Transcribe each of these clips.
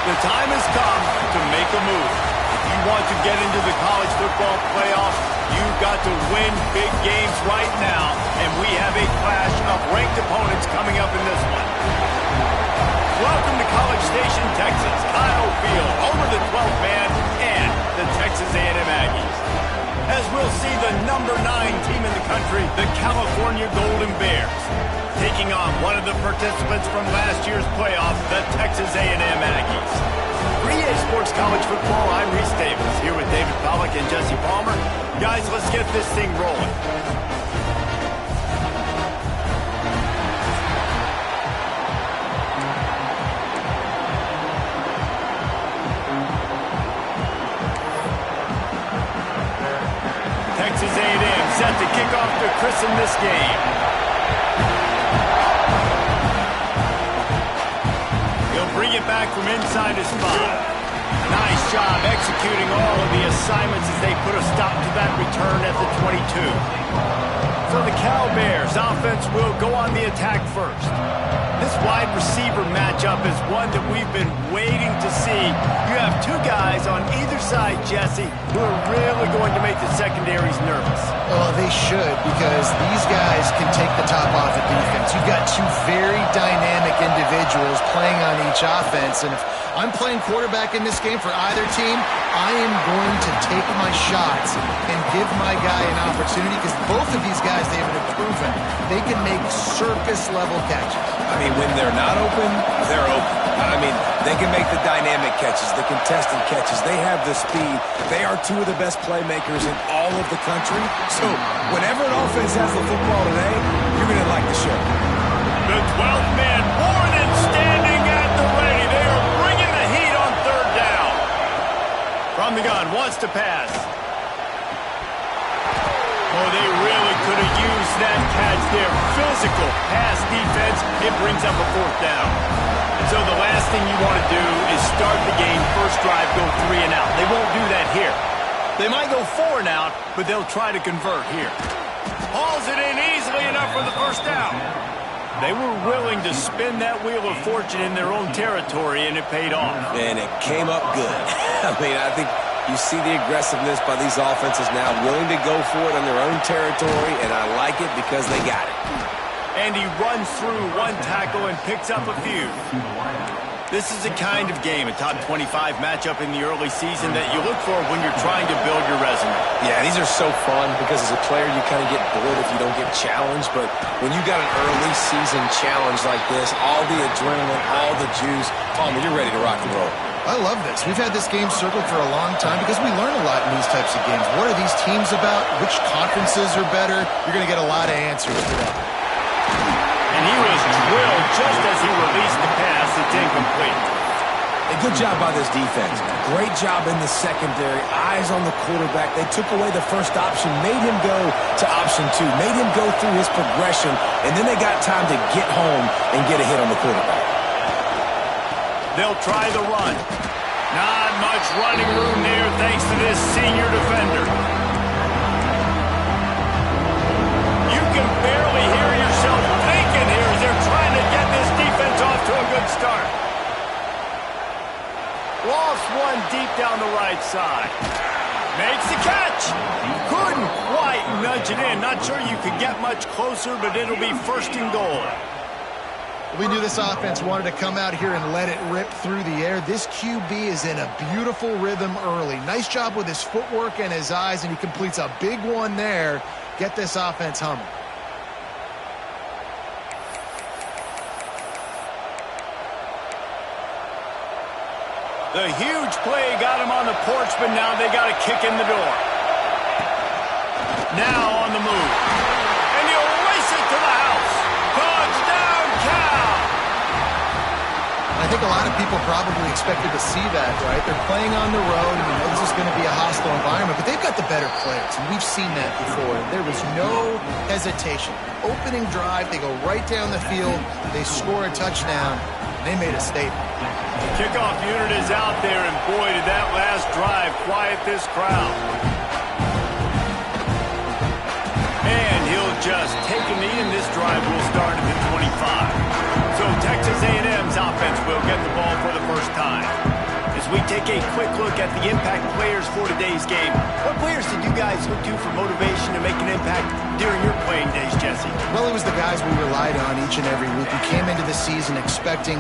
The time has come to make a move. If you want to get into the college football playoffs, you've got to win big games right now, and we have a clash of ranked opponents coming up in this one. Welcome to College Station, Texas. Kyle Field, over the 12th man, and the Texas A&M Aggies. As we'll see the number 9 team in the country, the California Golden Bears, taking on one of the participants from last year's playoff, the Texas A&M Aggies. For EA Sports College Football, I'm Reese Davis, here with David Pollack and Jesse Palmer. Guys, let's get this thing rolling. Texas A&M set to kick off to christen this game. He'll bring it back from inside his 5. Nice job executing all of the assignments as they put a stop to that return at the 22. So the Cal Bears offense will go on the attack first. This wide receiver matchup is one that we've been waiting to see. You have 2 guys on either side, Jesse, who are really going to make the secondaries nervous. Oh, they should, because these guys can take the top off of defense. You've got 2 very dynamic individuals playing on each offense, and if I'm playing quarterback in this game for either team, I am going to take my shots and give my guy an opportunity, because both of these guys, they have proven they can make circus-level catches. I mean, when they're not open, they're open. I mean, they can make the dynamic catches, the contested catches. They have the speed. They are 2 of the best playmakers in all of the country. So whenever an offense has the football today, you're going to like the show. The 12th man, born and standing at the ready. They are bringing the heat on 3rd down. From the gun, wants to pass. Oh, they really could have used that catch there. Physical pass defense. It brings up a 4th down. So the last thing you want to do is start the game, first drive, go 3 and out. They won't do that here. They might go 4 and out, but they'll try to convert here. Hauls it in easily enough for the 1st down. They were willing to spin that wheel of fortune in their own territory, and it paid off. And it came up good. I mean, I think you see the aggressiveness by these offenses now, willing to go for it on their own territory, and I like it because they got it. And he runs through 1 tackle and picks up a few. This is the kind of game, a top 25 matchup in the early season, that you look for when you're trying to build your resume. Yeah, these are so fun because as a player you kind of get bored if you don't get challenged, but when you got an early season challenge like this, all the adrenaline, all the juice, Palmer, you're ready to rock and roll. I love this. We've had this game circled for a long time because we learn a lot in these types of games. What are these teams about? Which conferences are better? You're going to get a lot of answers to that. And he was drilled just as he released the pass. It's incomplete. A good job by this defense. Great job in the secondary. Eyes on the quarterback. They took away the first option, made him go to option 2, made him go through his progression, and then they got time to get home and get a hit on the quarterback. They'll try the run. Not much running room there thanks to this senior defender. You can barely hear yourself thinking here as they're trying to get this defense off to a good start. Lost 1 deep down the right side. Makes the catch. Couldn't quite nudge it in. Not sure you could get much closer, but it'll be 1st and goal. We knew this offense wanted to come out here and let it rip through the air. This QB is in a beautiful rhythm early. Nice job with his footwork and his eyes, and he completes a big one there. Get this offense humming. The huge play got him on the porch, but now they got a kick in the door. Now on the move. And he'll race it to the house. Touchdown, Cal! I think a lot of people probably expected to see that, right? They're playing on the road, and we know this is going to be a hostile environment, but they've got the better players, and we've seen that before. There was no hesitation. Opening drive, they go right down the field, they score a touchdown, and they made a statement. Kickoff unit is out there, and boy, did that last drive quiet this crowd. And he'll just take a knee, and this drive will start at the 25. So Texas A&M's offense will get the ball for the first time. we take a quick look at the impact players for today's game, what players did you guys look to for motivation to make an impact during your playing days, Jesse? Well, it was the guys we relied on each and every week. We came into the season expecting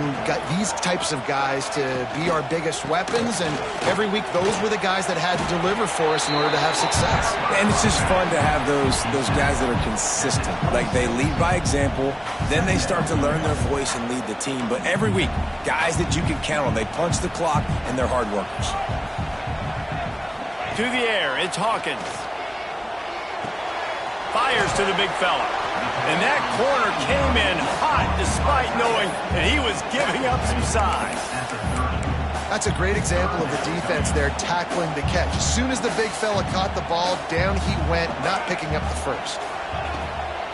these types of guys to be our biggest weapons, and every week those were the guys that had to deliver for us in order to have success. And it's just fun to have those guys that are consistent. Like, they lead by example, then they start to learn their voice and lead the team. But every week, guys that you can count on. They punch the clock, and they're hard workers. To the air, it's Hawkins. Fires to the big fella. And that corner came in hot despite knowing that he was giving up some size. That's a great example of the defense there tackling the catch. As soon as the big fella caught the ball, down he went, not picking up the first.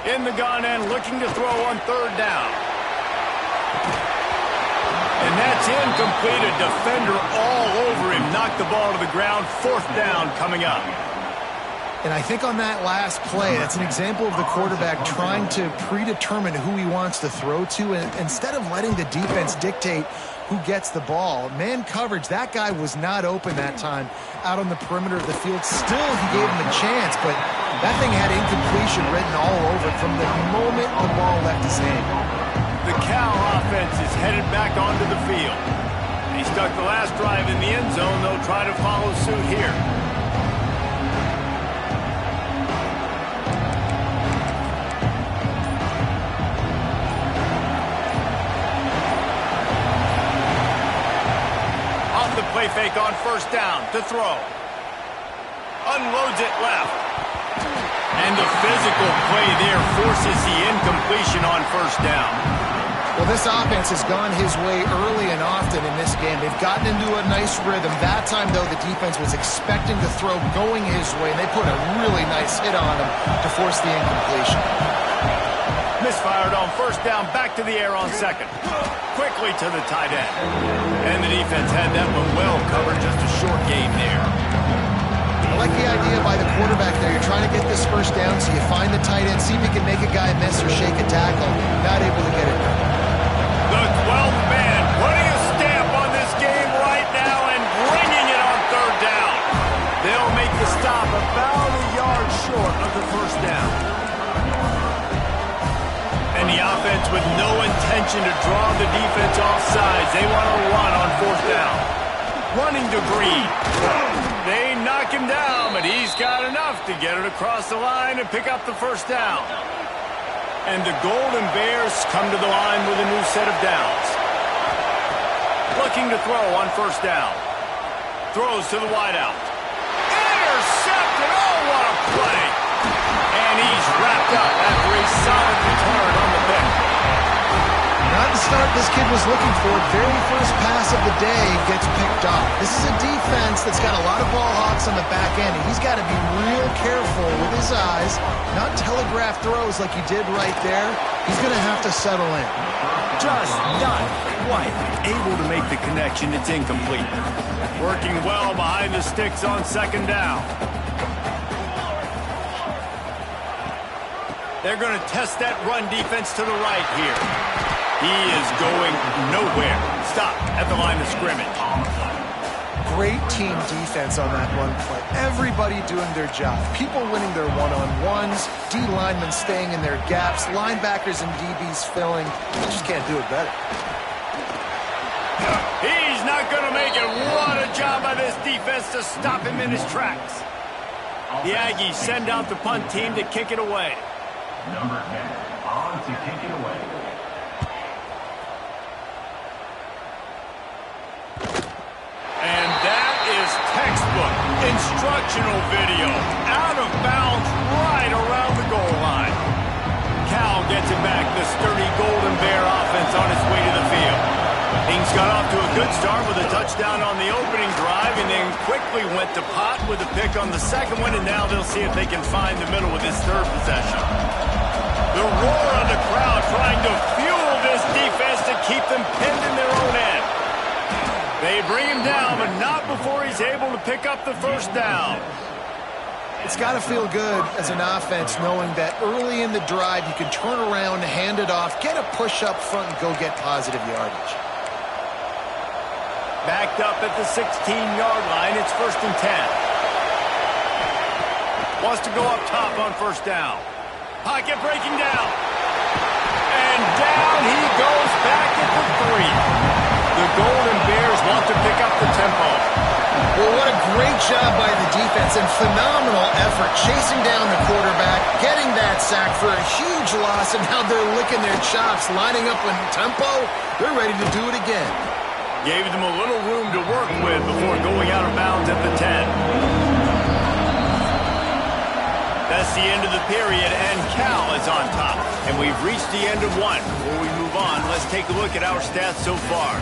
In the gun and looking to throw on third down. And that's incomplete. A defender all over him. Knocked the ball to the ground. Fourth down coming up. And I think on that last play, that's an example of the quarterback trying to predetermine who he wants to throw to. And instead of letting the defense dictate who gets the ball, man coverage, that guy was not open that time out on the perimeter of the field. Still, he gave him a chance, but that thing had incompletion written all over it from the moment the ball left his hand. The Cal offense is headed back onto the field. He stuck the last drive in the end zone. They'll try to follow suit here. Off the play fake on first down to throw. Unloads it left. And the physical play there forces the incompletion on first down. Well, this offense has gone his way early and often in this game. They've gotten into a nice rhythm. That time, though, the defense was expecting the throw going his way, and they put a really nice hit on him to force the incompletion. Misfired on first down, back to the air on second. Quickly to the tight end. And the defense had that one well covered, just a short game there. I like the idea by the quarterback there. You're trying to get this first down, so you find the tight end, see if he can make a guy miss or shake a tackle. Not able to get it done. The 12th man putting a stamp on this game right now and bringing it on third down. They'll make the stop about a yard short of the first down. And the offense with no intention to draw the defense off sides. They want to run on fourth down. Running to Green. They knock him down, but he's got enough to get it across the line and pick up the first down. And the Golden Bears come to the line with a new set of downs. Looking to throw on first down. Throws to the wideout. Intercepted! Oh, what a play! And he's wrapped up after a solid return on the pick. Not the start this kid was looking for. Very first pass of the day gets picked up. This is a defense that's got a lot of ball hawks on the back end, and he's got to be real careful with his eyes, not telegraph throws like he did right there. He's going to have to settle in. Just not quite able to make the connection. It's incomplete. Working well behind the sticks on second down. They're going to test that run defense to the right here. He is going nowhere. Stop at the line of scrimmage. Great team defense on that run play. Everybody doing their job. People winning their one-on-ones. D linemen staying in their gaps. Linebackers and DBs filling. They just can't do it better. He's not going to make it. What a job by this defense to stop him in his tracks. The Aggies send out the punt team to kick it away. Number 10 on to kick it away. And that is textbook instructional video. Out of bounds right around the goal line. Cal gets it back. The sturdy Golden Bear offense on its way to the field. Things got off to a good start with a touchdown on the opening drive and then quickly went to pot with a pick on the second one, and now they'll see if they can find the middle with this third possession. The roar of the crowd trying to fuel this defense to keep them pinned in their own end. They bring him down, but not before he's able to pick up the first down. It's got to feel good as an offense knowing that early in the drive you can turn around, hand it off, get a push up front, and go get positive yardage. Backed up at the 16-yard line. It's 1st and 10. Wants to go up top on 1st down. Pocket breaking down. And down he goes back at the 3. The Golden Bears want to pick up the tempo. Well, what a great job by the defense and phenomenal effort chasing down the quarterback, getting that sack for a huge loss, and now they're licking their chops, lining up in tempo. They're ready to do it again. Gave them a little room to work with before going out of bounds at the 10. That's the end of the period, and Cal is on top. And we've reached the end of one. Before we move on, let's take a look at our stats so far.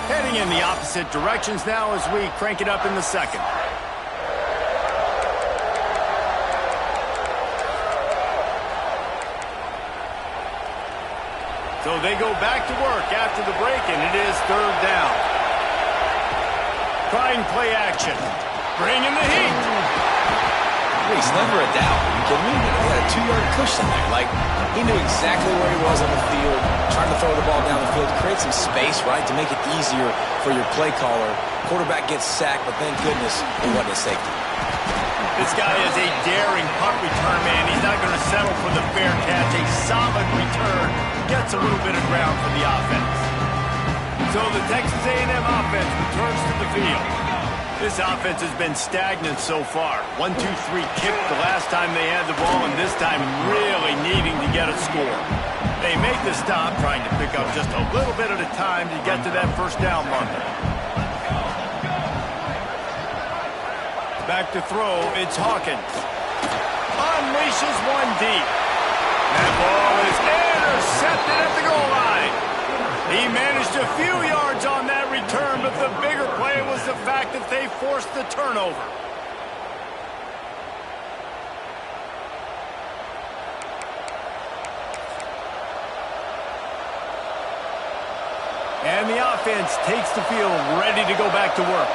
Heading in the opposite directions now as we crank it up in the second. So they go back to work after the break, and it is 3rd down. Trying play action. Bringing the heat. He's never a doubt. Are you kidding me? He had a 2-yard cushion there. Like, he knew exactly where he was on the field, trying to throw the ball down the field, create some space, right, to make it easier for your play caller. Quarterback gets sacked, but thank goodness it wasn't a safety. This guy is a daring punt return man. He's not going to settle for the fair catch. A solid return. Gets a little bit of ground for the offense. So the Texas A&M offense returns to the field. This offense has been stagnant so far. 1-2-3 kick the last time they had the ball, and this time really needing to get a score. They make the stop, trying to pick up just a little bit at a time to get to that 1st down marker. Back to throw, it's Hawkins. Unleashes one deep. That ball is intercepted at the goal line. He managed a few yards on that return, but the bigger play was the fact that they forced the turnover. And the offense takes the field, ready to go back to work.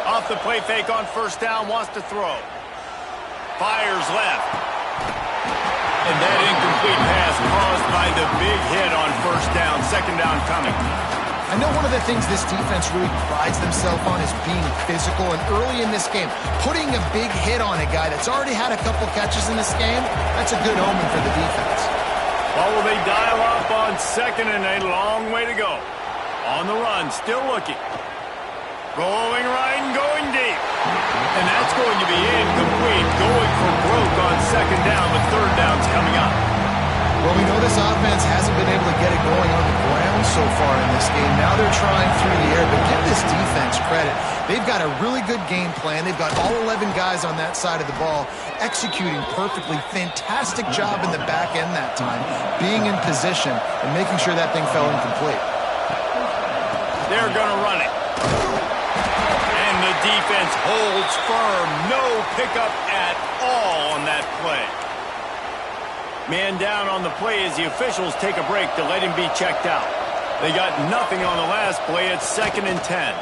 Off the play fake on 1st down, wants to throw. Fires left. And that incomplete pass caused by the big hit on 1st down. 2nd down coming. I know one of the things this defense really prides themselves on is being physical, and early in this game, putting a big hit on a guy that's already had a couple catches in this game, that's a good omen for the defense. Well, will they dial up on 2nd and a long way to go? On the run, still looking. Rolling right and going deep. And that's going to be incomplete. Going for broke on 2nd down, but 3rd down's coming up. Well, we know this offense hasn't been able to get it going on the ground so far in this game. Now they're trying through the air, but give this defense credit. They've got a really good game plan. They've got all 11 guys on that side of the ball executing perfectly. Fantastic job in the back end that time, being in position and making sure that thing fell incomplete. They're going to run it. The defense holds firm. No pickup at all on that play. Man down on the play as the officials take a break to let him be checked out. They got nothing on the last play. It's 2nd and 10.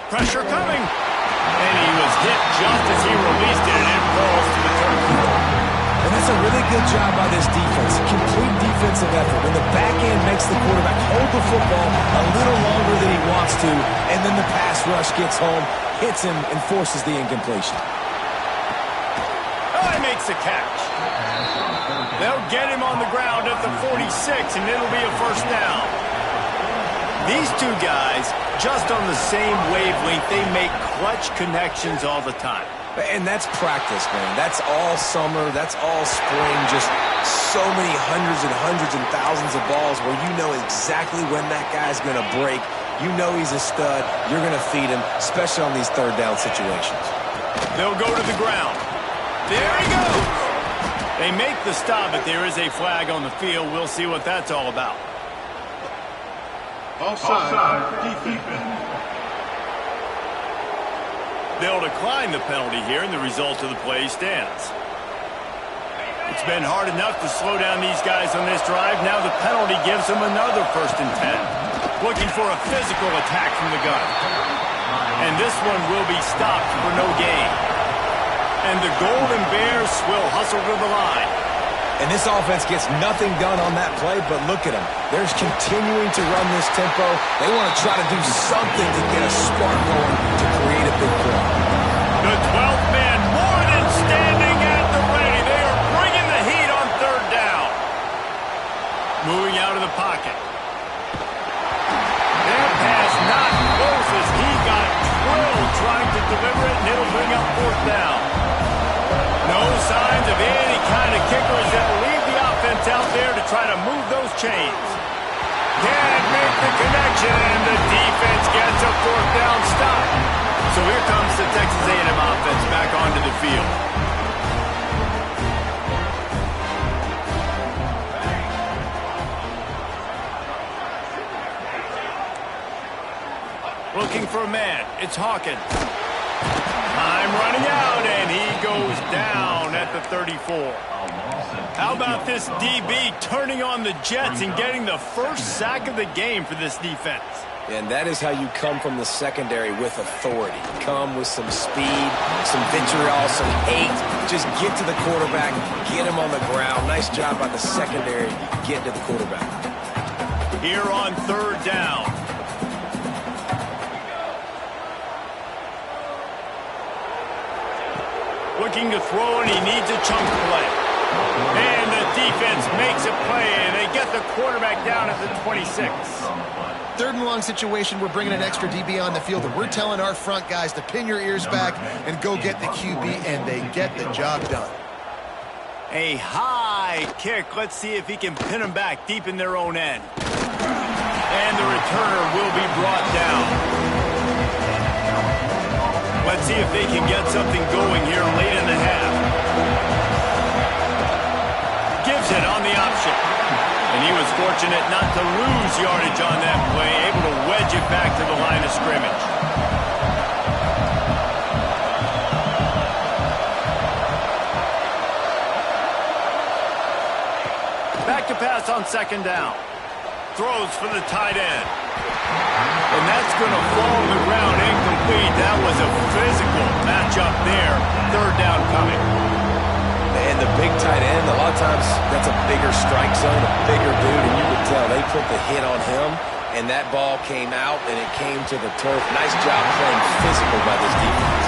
Pressure coming. And he was hit just as he released it, and it falls to the turf. And that's a really good job by this defense. Complete defensive effort. When the back end makes the quarterback hold the football a little longer than he wants to, and then the pass rush gets home, hits him, and forces the incompletion. Oh, he makes the catch. They'll get him on the ground at the 46, and it'll be a 1st down. These two guys, just on the same wavelength, they make clutch connections all the time. And that's practice, man. That's all summer. That's all spring. Just so many hundreds and thousands of balls where you know exactly when that guy's going to break. You know he's a stud. You're going to feed him, especially on these 3rd down situations. They'll go to the ground. There he goes. They make the stop, but there is a flag on the field. We'll see what that's all about. Offside. Defense. They'll decline the penalty here, and the result of the play stands. It's been hard enough to slow down these guys on this drive. Now the penalty gives them another 1st and 10. Looking for a physical attack from the gun. And this one will be stopped for no gain. And the Golden Bears will hustle to the line. And this offense gets nothing done on that play, but look at them. They're continuing to run this tempo. They want to try to do something to get a spark going to create a big play. The 12th man more than standing at the ready. They are bringing the heat on third down. Moving out of the pocket. That pass not close as he got drilled trying to deliver it, and it'll bring up fourth down. No signs of any kind of kickers that will leave the offense out there to try to move those chains. Can't make the connection, and the defense gets a fourth down stop. So here comes the Texas A&M offense back onto the field. Looking for a man. It's Hawkins. Time running out, and he goes down at the 34. How about this DB turning on the Jets and getting the first sack of the game for this defense? And that is how you come from the secondary with authority. Come with some speed, some vitriol, some hate. Just get to the quarterback, get him on the ground. Nice job by the secondary getting to the quarterback. Here on third down. Looking to throw, and he needs a chunk play. And the defense makes a play, and they get the quarterback down at the 26. Third and long situation, we're bringing an extra DB on the field, and we're telling our front guys to pin your ears back and go get the QB, and they get the job done. A high kick. Let's see if he can pin them back deep in their own end. And the returner will be brought down. Let's see if they can get something going here late in the half. Gives it on the option. And he was fortunate not to lose yardage on that play, able to wedge it back to the line of scrimmage. Back to pass on second down. Throws for the tight end. And that's going to fall to the ground incomplete. That was a physical matchup there. Third down coming. And the big tight end, a lot of times that's a bigger strike zone, a bigger dude, and you could tell they put the hit on him, and that ball came out, and it came to the turf. Nice job playing physical by this defense.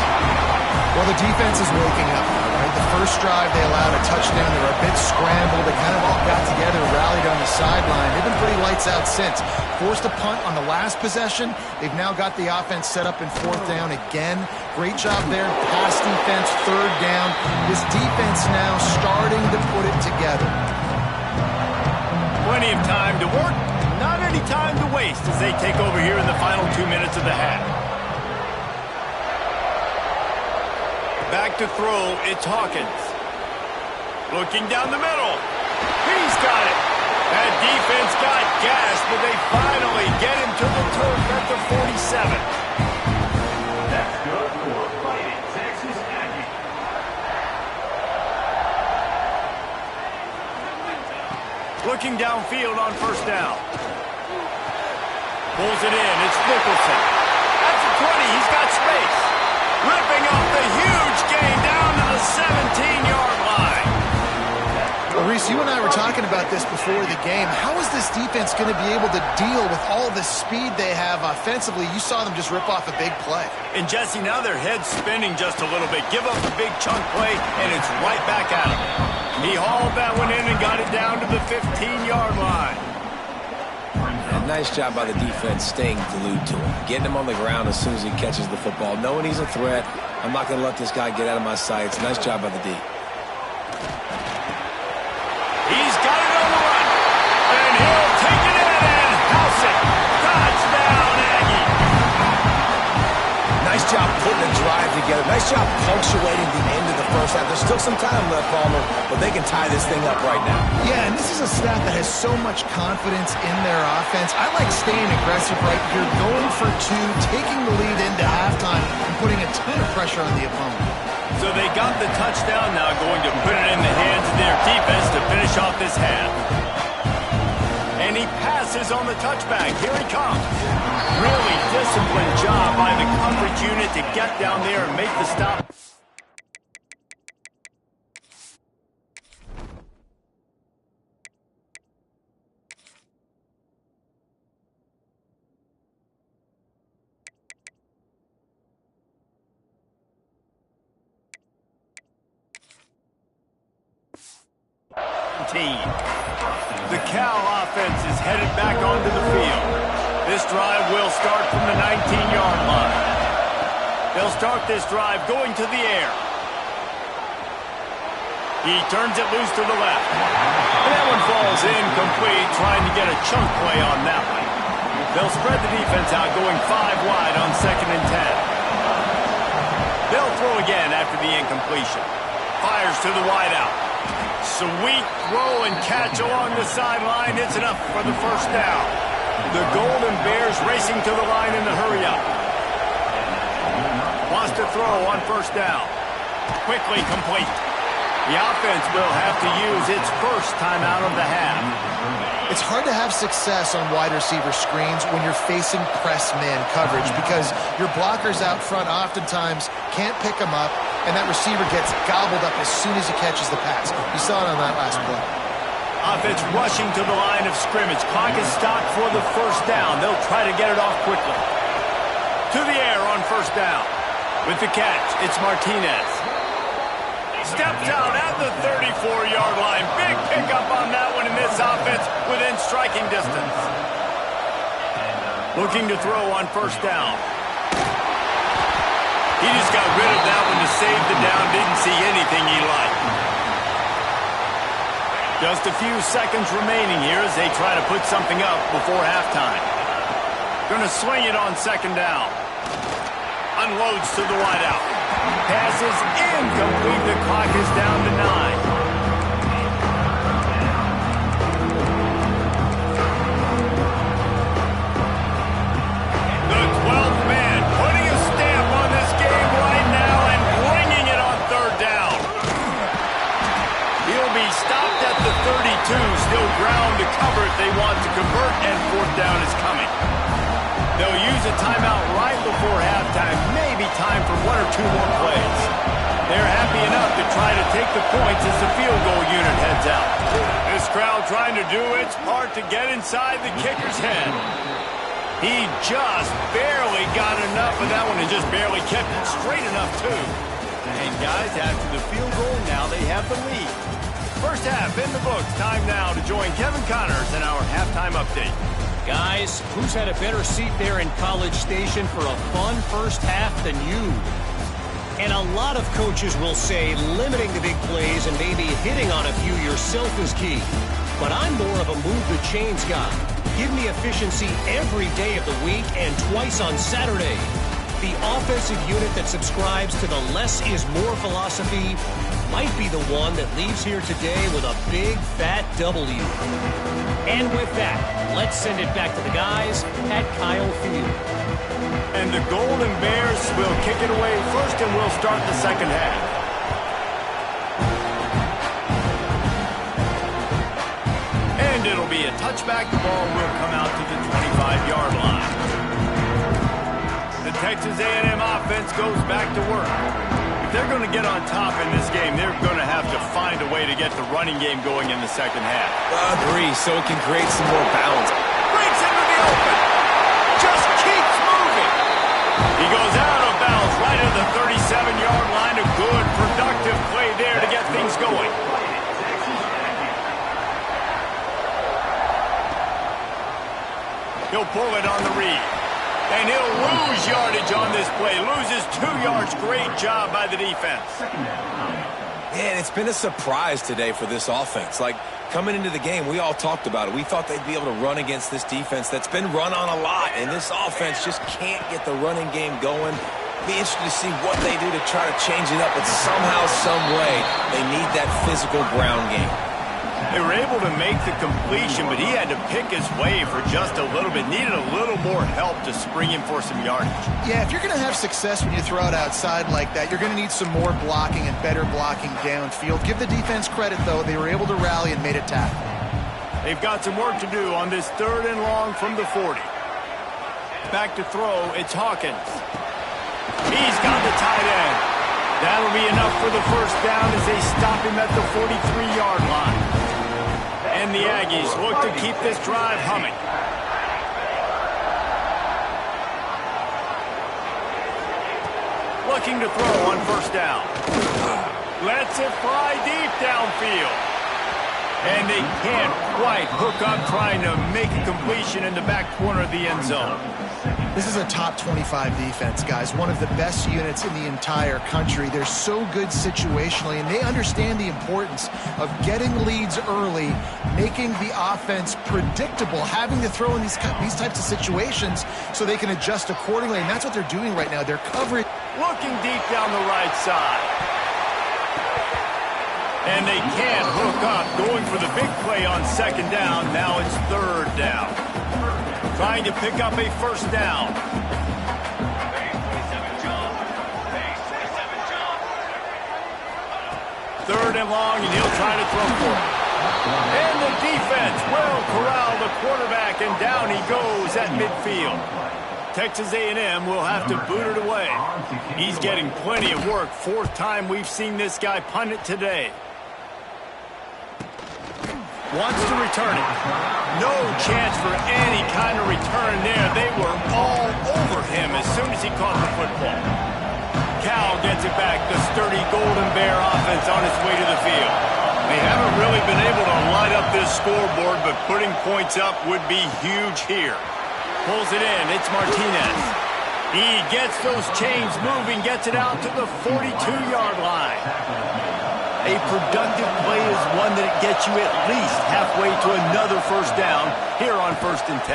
Well, the defense is waking up now, right? The first drive, they allowed a touchdown. They were a bit scrambled. They kind of all got together, rallied on the sideline. They've been pretty lights out since. Forced a punt on the last possession. They've now got the offense set up in fourth down again. Great job there. Pass defense, third down. This defense now starting to put it together. Plenty of time to work. Not any time to waste as they take over here in the final 2 minutes of the half. Back to throw, it's Hawkins. Looking down the middle. He's got it. That defense got gas, but they finally get him to the turf at the 47. That's good for Fighting Texas A&M. Looking downfield on first down. Pulls it in, it's Nicholson. That's the 20, he's got space. Ripping off the huge gain down to the 17-yard line. Well, Reese, you and I were talking about this before the game. How is this defense going to be able to deal with all the speed they have offensively? You saw them just rip off a big play. And Jesse, now their head's spinning just a little bit. Give up a big chunk play, and it's right back at him. He hauled that one in and got it down to the 15-yard line. And nice job by the defense staying glued to him. Getting him on the ground as soon as he catches the football. Knowing he's a threat, I'm not going to let this guy get out of my sights. Nice job by the D. He's got it on the run. And he'll take it in and house it. Touchdown, Aggie. Nice job putting a drive together. Nice job punctuating the end of the first half. There's still some time left, Palmer, but they can tie this thing up right now. Yeah, and this is a staff that has so much confidence in their offense. I like staying aggressive right here, going for two, taking the lead into halftime, and putting a ton of pressure on the opponent. So they got the touchdown, now going to put it in the hands of their defense to finish off this half. And And he passes on the touchback. Here he comes. Really disciplined job by the coverage unit to get down there and make the stop. The Cal offense is headed back onto the field. This drive will start from the 19-yard line. They'll start this drive going to the air. He turns it loose to the left. And that one falls incomplete, trying to get a chunk play on that one. They'll spread the defense out, going 5 wide on 2nd and 10. They'll throw again after the incompletion. Fires to the wideout. Sweet throw and catch along the sideline. It's enough for the first down. The Golden Bears racing to the line in the hurry-up. Wants to throw on first down. Quickly complete. The offense will have to use its first timeout of the half. It's hard to have success on wide receiver screens when you're facing press man coverage because your blockers out front oftentimes can't pick them up, and that receiver gets gobbled up as soon as he catches the pass. You saw it on that last play. Offense rushing to the line of scrimmage. Clock is stopped for the first down. They'll try to get it off quickly. To the air on first down. With the catch, it's Martinez. Steps out at the 34-yard line. Big pickup on that one in this offense within striking distance. Looking to throw on first down. He just got rid of that one to save the down. Didn't see anything he liked. Just a few seconds remaining here as they try to put something up before halftime. Going to swing it on 2nd down. Unloads to the wideout. Passes incomplete. The clock is down to 9. The 12th man putting a stamp on this game right now and bringing it on 3rd down. He'll be stopped at the 32. Still ground to cover if they want to convert, and 4th down is coming. They'll use a timeout right before halftime. Maybe time for 1 or 2 more plays. They're happy enough to try to take the points as the field goal unit heads out. This crowd trying to do its part to get inside the kicker's head. He just barely got enough of that one and just barely kept it straight enough, too. And guys, after the field goal, now they have the lead. First half in the books. Time now to join Kevin Connors in our halftime update. Guys, who's had a better seat there in College Station for a fun first half than you? And a lot of coaches will say limiting the big plays and maybe hitting on a few yourself is key. But I'm more of a move the chains guy. Give me efficiency every day of the week and twice on Saturday. The offensive unit that subscribes to the less is more philosophy might be the one that leaves here today with a big fat W. And with that, let's send it back to the guys at Kyle Field. And the Golden Bears will kick it away first, and we'll start the second half. And it'll be a touchback. The ball will come out to the 25-yard line. The Texas A&M offense goes back to work. If they're going to get on top in this game, they're going to have to find a way to get the running game going in the second half. Agree, so it can create some more balance. Breaks into the open. Just keeps moving. He goes out of bounds right at the 37-yard line. A good, productive play there to get things going. He'll pull it on the read. And he'll lose yardage on this play. Loses 2 yards. Great job by the defense. Man, it's been a surprise today for this offense. Like, coming into the game, we all talked about it. We thought they'd be able to run against this defense that's been run on a lot. And this offense just can't get the running game going. Be interested to see what they do to try to change it up. But somehow, some way, they need that physical ground game. They were able to make the completion, but he had to pick his way for just a little bit. Needed a little more help to spring him for some yardage. Yeah, if you're going to have success when you throw it outside like that, you're going to need some more blocking and better blocking downfield. Give the defense credit, though. They were able to rally and made it tackle. They've got some work to do on this 3rd and long from the 40. Back to throw, it's Hawkins. He's got the tight end. That'll be enough for the first down as they stop him at the 43-yard line. And the Aggies look to keep this drive humming. Looking to throw on first down. Lets it fly deep downfield. And they can't quite hook up trying to make a completion in the back corner of the end zone. This is a top 25 defense, guys. One of the best units in the entire country. They're so good situationally, and they understand the importance of getting leads early, making the offense predictable, having to throw in these types of situations so they can adjust accordingly. And that's what they're doing right now. They're covering. Looking deep down the right side. And they can't hook up, going for the big play on 2nd down. Now it's 3rd down. Trying to pick up a first down. Third and long, and he'll try to throw for it. And the defense will corral the quarterback, and down he goes at midfield. Texas A&M will have to boot it away. He's getting plenty of work. 4th time we've seen this guy punt it today. Wants to return it. No chance for any kind of return there. They were all over him as soon as he caught the football. Cal gets it back. The sturdy Golden Bear offense on its way to the field. They haven't really been able to light up this scoreboard, but putting points up would be huge here. Pulls it in. It's Martinez. He gets those chains moving, gets it out to the 42-yard line. A productive play is one that gets you at least halfway to another first down here on 1st and 10.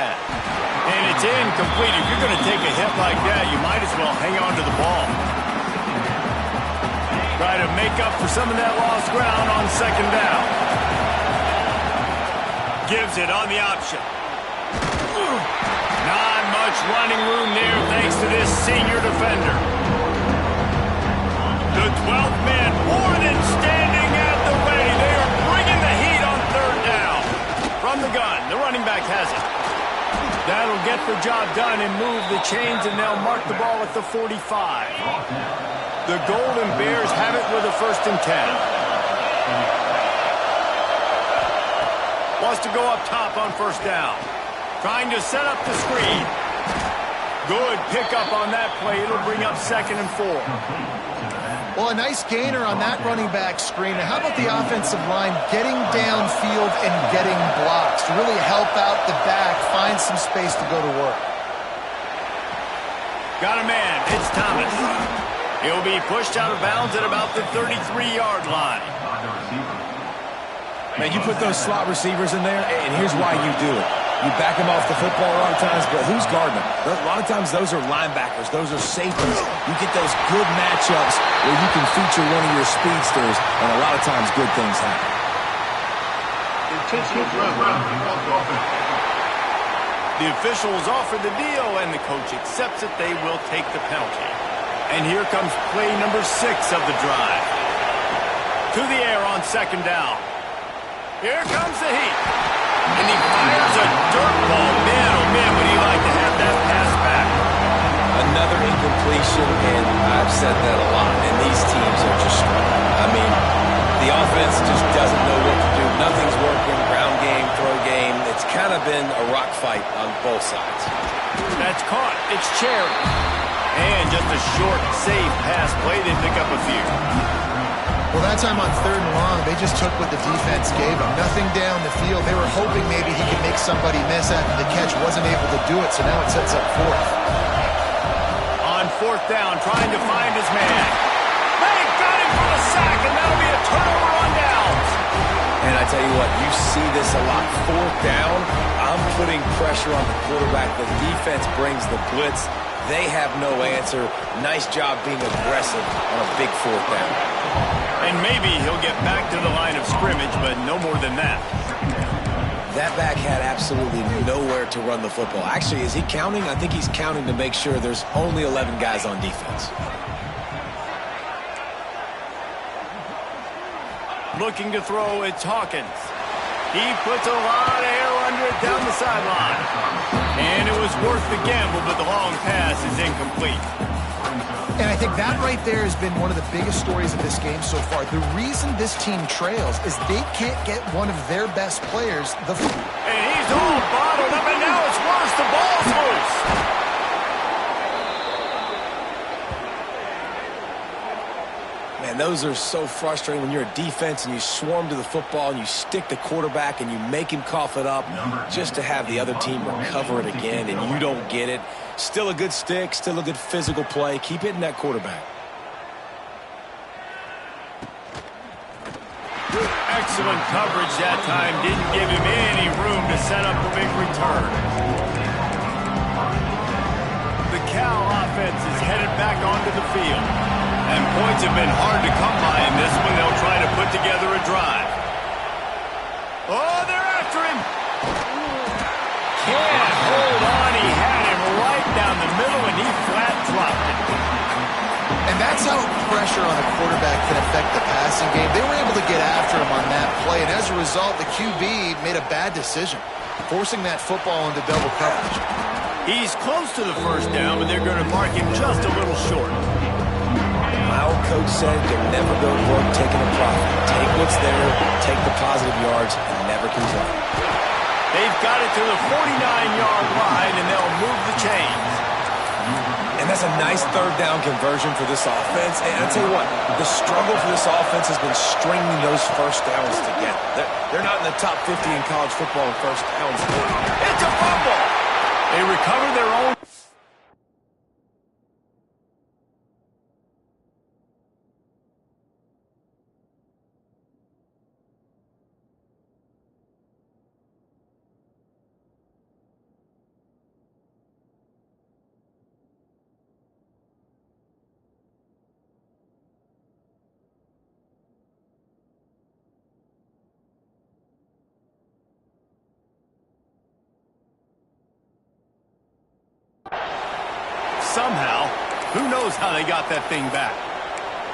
And it's incomplete. If you're going to take a hit like that, you might as well hang on to the ball. Try to make up for some of that lost ground on 2nd down. Gives it on the option. Not much running room there thanks to this senior defender. The 12th man more than standing at the ready. They are bringing the heat on 3rd down. From the gun, the running back has it. That'll get the job done and move the chains, and they'll mark the ball at the 45. The Golden Bears have it with a 1st and 10. Wants to go up top on 1st down. Trying to set up the screen. Good pickup on that play. It'll bring up 2nd and 4. Well, a nice gainer on that running back screen. Now, how about the offensive line getting downfield and getting blocks to really help out the back, find some space to go to work? Got a man. It's Thomas. He'll be pushed out of bounds at about the 33-yard line. Man, you put those slot receivers in there, and here's why you do it. You back them off the football a lot of times, but who's guarding them? A lot of times those are linebackers. Those are safeties. You get those good matchups where you can feature one of your speedsters, and a lot of times good things happen. The officials offer the deal, and the coach accepts it. They will take the penalty. And here comes play number 6 of the drive. To the air on 2nd down. Here comes the heat. And he fires a dirt ball. Man, oh man, would he like to have that pass back. Another incompletion, and I've said that a lot, and these teams are just struggling. I mean, the offense just doesn't know what to do. Nothing's working. Ground game, throw game. It's kind of been a rock fight on both sides. That's caught. It's Cherry. And just a short, safe pass play. They pick up a few. Well, that time on 3rd and long, they just took what the defense gave them. Nothing down the field. They were hoping maybe he could make somebody miss after the catch. Wasn't able to do it, so now it sets up 4th. On 4th down, trying to find his man. They got him for the sack, and that'll be a turnover on downs. And I tell you what, you see this a lot. 4th down, I'm putting pressure on the quarterback. The defense brings the blitz. They have no answer. Nice job being aggressive on a big 4th down. And maybe he'll get back to the line of scrimmage, but no more than that. That back had absolutely nowhere to run the football. Actually, is he counting? I think he's counting to make sure there's only 11 guys on defense. Looking to throw, it's Hawkins. He puts a lot of air under it down the sideline. And it was worth the gamble, but the long pass is incomplete. And I think that right there has been one of the biggest stories of this game so far. The reason this team trails is they can't get one of their best players the and he's all bottled up, and now it's worse. The ball's loose. Man, those are so frustrating when you're a defense and you swarm to the football and you stick the quarterback and you make him cough it up just to have the other team recover it again and you don't get it. Still a good stick, still a good physical play. Keep hitting that quarterback. Excellent coverage that time. Didn't give him any room to set up the big return. The Cal offense is headed back onto the field. And points have been hard to come by in this one. They'll try to put together a drive. Oh, they're after him. Can't hold on. He had him right down the middle, and he flat dropped it. And that's how pressure on a quarterback can affect the passing game. They were able to get after him on that play, and as a result, the QB made a bad decision, forcing that football into double coverage. He's close to the first down, but they're going to mark him just a little short. My old coach said you'll never go to work taking a profit. Take what's there, take the positive yards, and never complain. They've got it to the 49-yard line, and they'll move the chains. And that's a nice third down conversion for this offense. And I'll tell you what, the struggle for this offense has been stringing those first downs together. They're not in the top 50 in college football in first downs. It's a fumble. They recover their own. Somehow, who knows how they got that thing back?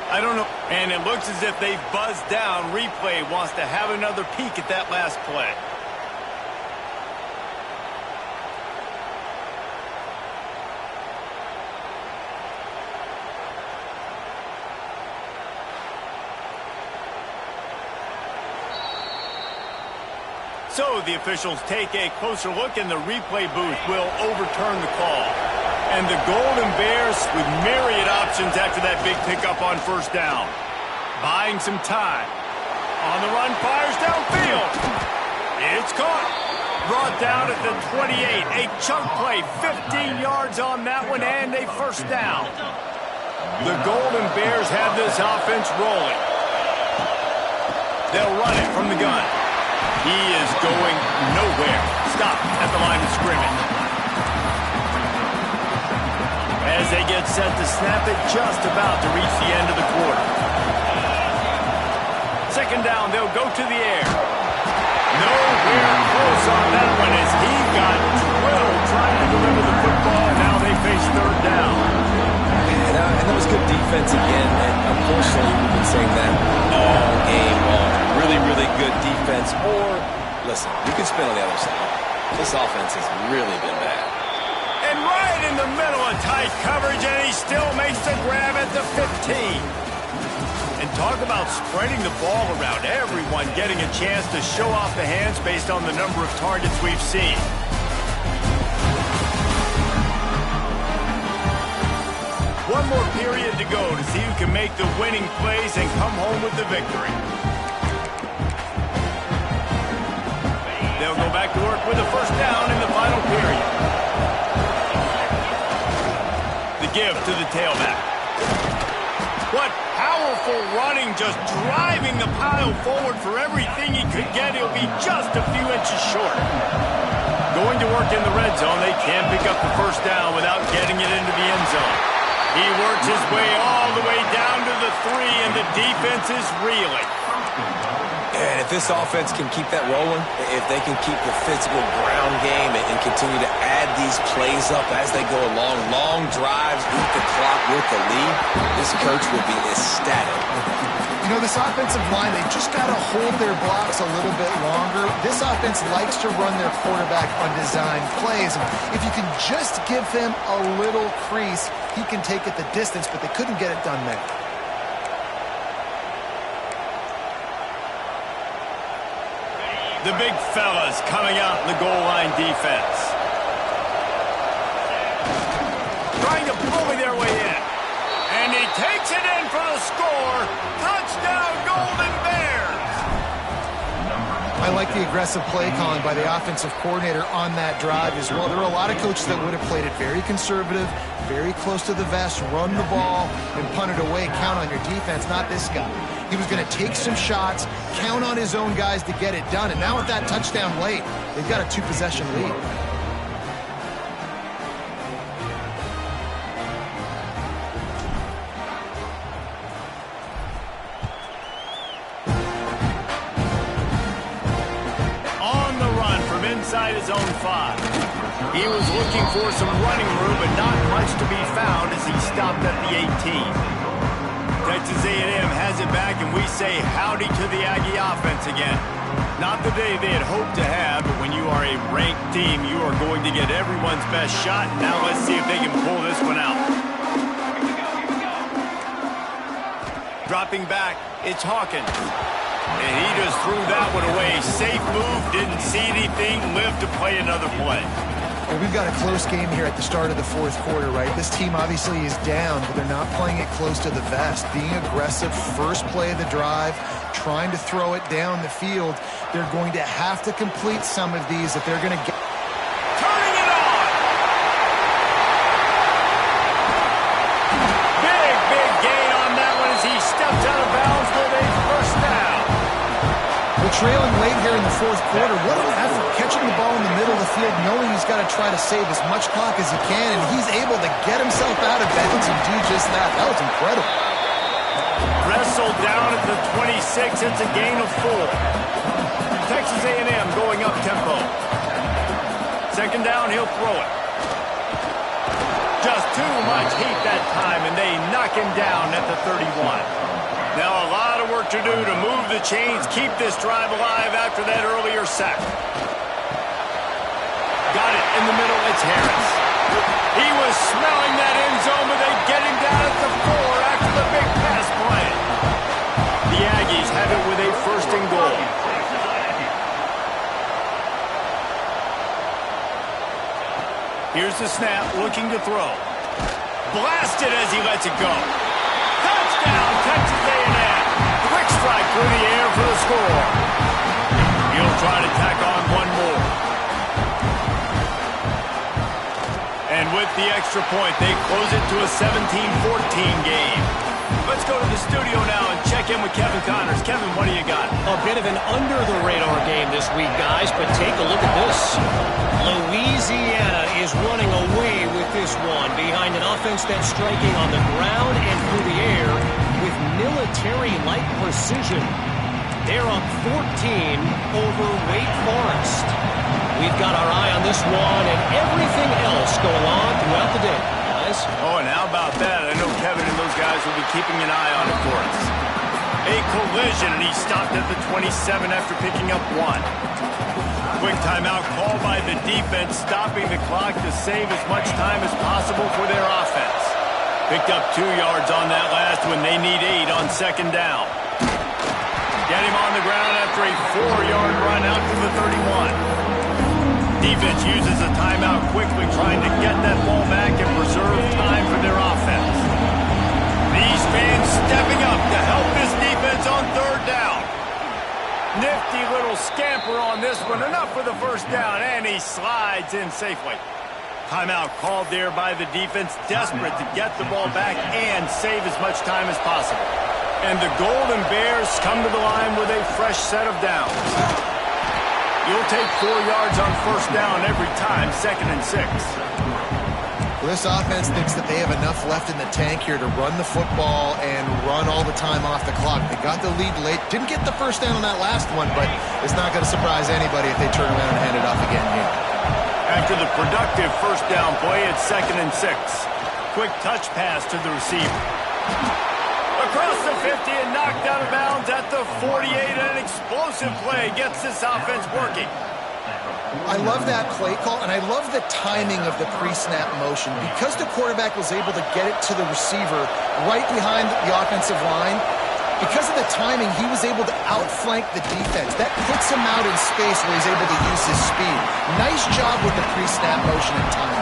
I don't know. And it looks as if they've buzzed down. Replay wants to have another peek at that last play. So the officials take a closer look, and the replay booth will overturn the call. And the Golden Bears with myriad options after that big pickup on first down. Buying some time. On the run, fires downfield. It's caught. Brought down at the 28. A chunk play, 15 yards on that one, and a first down. The Golden Bears have this offense rolling. They'll run it from the gun. He is going nowhere. Stop at the line of scrimmage. As they get set to snap it, just about to reach the end of the quarter. Second down, they'll go to the air. Nowhere close on that one as he got drilled trying to deliver the football, and now they face third down. And that was good defense again, and unfortunately we've been saying that all game long. Really, really good defense, or, listen, you can spin on the other side. This offense has really been bad. And right in the middle of tight coverage, and he still makes the grab at the 15. And talk about spreading the ball around. Everyone getting a chance to show off the hands based on the number of targets we've seen. One more period to go to see who can make the winning plays and come home with the victory. They'll go back to work with a first down in the final period. The give to the tailback. What powerful running, just driving the pile forward for everything he could get. He'll be just a few inches short. Going to work in the red zone, they can't pick up the first down without getting it into the end zone. He works his way all the way down to the 3, and the defense is reeling. And if this offense can keep that rolling, if they can keep the physical ground game and continue to add these plays up as they go along, long drives, beat the clock with the lead, this coach will be ecstatic. You know, this offensive line, they just got to hold their blocks a little bit longer. This offense likes to run their quarterback on design plays. And if you can just give him a little crease, he can take it the distance, but they couldn't get it done there. The big fellas coming out in the goal line defense. Trying to bully their way in. And he takes it in for the score. Touchdown, Golden Bears! I like the aggressive play calling by the offensive coordinator on that drive as well. There are a lot of coaches that would have played it very conservative, very close to the vest, run the ball, and punt it away, count on your defense. Not this guy. He was going to take some shots, count on his own guys to get it done. And now with that touchdown late, they've got a 2-possession lead. Inside his own 5. He was looking for some running room, but not much to be found as he stopped at the 18. Texas A&M has it back, and we say howdy to the Aggie offense again. Not the day they had hoped to have, but when you are a ranked team, you are going to get everyone's best shot. Now let's see if they can pull this one out. Dropping back, it's Hawkins. And he just threw that one away. Safe move, didn't see anything, lived to play another play. Well, we've got a close game here at the start of the fourth quarter, right? This team obviously is down, but they're not playing it close to the vest. Being aggressive, first play of the drive, trying to throw it down the field. They're going to have to complete some of these if they're going to get... Turning it on! Big gain on that one as he steps out of bounds with a first down. Well, trailing late here in the fourth quarter, what an effort. Catching the ball in the middle of the field, knowing he's got to try to save as much clock as he can, and he's able to get himself out of bounds and do just that. That was incredible. Wrestled down at the 26. It's a gain of 4. Texas A&M going up tempo. Second down, he'll throw it. Just too much heat that time, and they knock him down at the 31. Now a lot of work to do to move the chains, keep this drive alive after that earlier sack. Got it in the middle, it's Harris. He was smelling that end zone, but they get him down at the 4 after the big pass play. The Aggies have it with a first and goal. Here's the snap, looking to throw. Blasted as he lets it go. Touchdown, Texas A&M. Quick strike through the air for the score. He'll try to tack on one more. And with the extra point, they close it to a 17-14 game. Let's go to the studio now and check in with Kevin Connors. Kevin, what do you got? A bit of an under-the-radar game this week, guys, but take a look at this. Louisiana is running away with this one behind an offense that's striking on the ground and through the air with military-like precision. They're up 14 over Wake Forest. We've got our eye on this one and everything else going on throughout the day, guys. Oh, and how about that? I know Kevin and those guys will be keeping an eye on it for us. A collision, and he stopped at the 27 after picking up 1. Quick timeout called by the defense, stopping the clock to save as much time as possible for their offense. Picked up 2 yards on that last one. They need 8 on second down. Get him on the ground after a 4-yard run out to the 31. Defense uses a timeout quickly, trying to get that ball back and preserve time for their offense. These fans stepping up to help this defense on third down. Nifty little scamper on this one. Enough for the first down, and he slides in safely. Timeout called there by the defense, desperate to get the ball back and save as much time as possible. And the Golden Bears come to the line with a fresh set of downs. You'll take 4 yards on first down every time, 2nd and 6. Well, this offense thinks that they have enough left in the tank here to run the football and run all the time off the clock. They got the lead late. Didn't get the first down on that last one, but it's not going to surprise anybody if they turn around and hand it off again here. After the productive first down play, it's 2nd and 6. Quick touch pass to the receiver. across the 50 and knocked out of bounds at the 48. An explosive play gets this offense working. I love that play call, and I love the timing of the pre-snap motion. Because the quarterback was able to get it to the receiver right behind the offensive line, because of the timing, he was able to outflank the defense. That puts him out in space where he's able to use his speed. Nice job with the pre-snap motion and timing.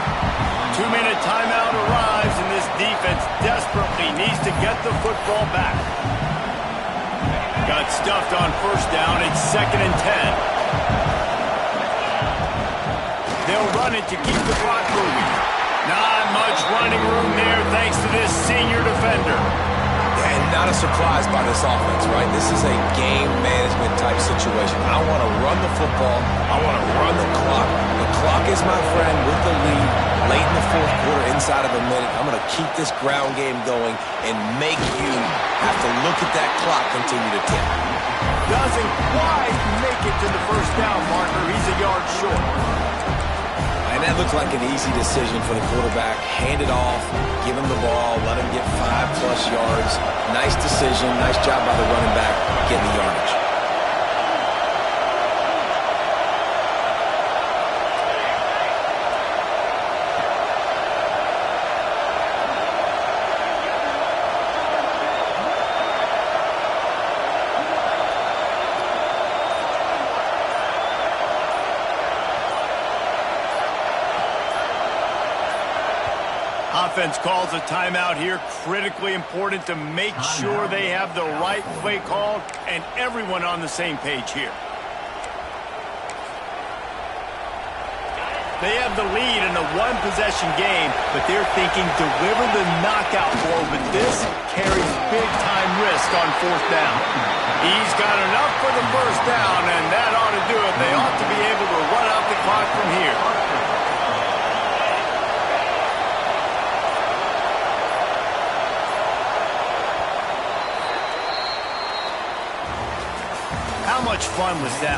2-minute timeout arrives, and this defense desperately needs to get the football back. Got stuffed on first down. It's 2nd and 10. They'll run it to keep the clock moving. Not much running room there thanks to this senior defender. And not a surprise by this offense, right? This is a game management type situation. I want to run the football. I want to run the clock. The clock is my friend with the lead late in the fourth quarter, inside of a minute. I'm going to keep this ground game going and make you have to look at that clock continue to tick. Doesn't quite make it to the first down marker. He's a yard short. And that looked like an easy decision for the quarterback. Hand it off, give him the ball, let him get 5+ yards. Nice decision, nice job by the running back getting the yardage. Offense calls a timeout here. Critically important to make sure they have the right play called and everyone on the same page here. They have the lead in a one-possession game, but they're thinking deliver the knockout blow, but this carries big-time risk on fourth down. He's got enough for the first down, and that ought to do it. They ought to be able to run out the clock from here. How much fun was that?